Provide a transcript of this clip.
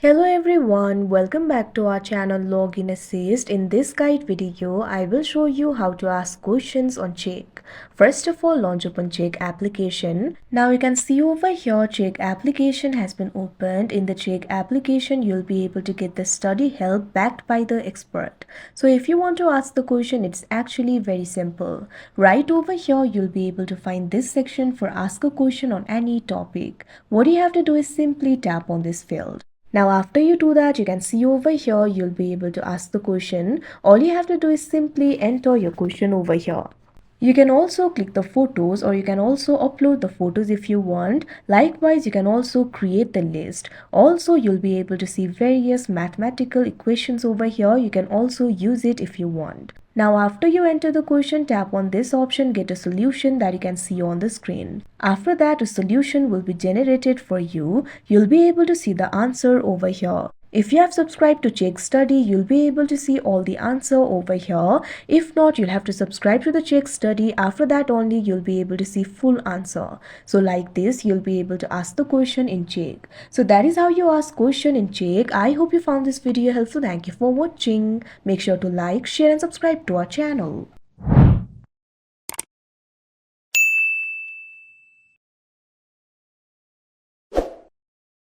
Hello everyone, welcome back to our channel Login Assist. In this guide video, I will show you how to ask questions on Chegg. First of all, launch open Chegg application. Now you can see over here Chegg application has been opened. In the Chegg application, you'll be able to get the study help backed by the expert. So if you want to ask the question, it's actually very simple. Right over here, you'll be able to find this section for ask a question on any topic. What you have to do is simply tap on this field. Now after you do that, you can see over here, you'll be able to ask the question. All you have to do is simply enter your question over here. You can also click the photos or you can also upload the photos if you want. Likewise, you can also create the list. Also, you'll be able to see various mathematical equations over here. You can also use it if you want. Now after you enter the question, tap on this option, get a solution that you can see on the screen. After that, a solution will be generated for you. You'll be able to see the answer over here. If you have subscribed to Chegg Study, you'll be able to see all the answer over here. If not, you'll have to subscribe to the Chegg Study. After that only, you'll be able to see full answer. So like this, you'll be able to ask the question in Chegg. So that is how you ask question in Chegg. I hope you found this video helpful. Thank you for watching. Make sure to like, share and subscribe to our channel.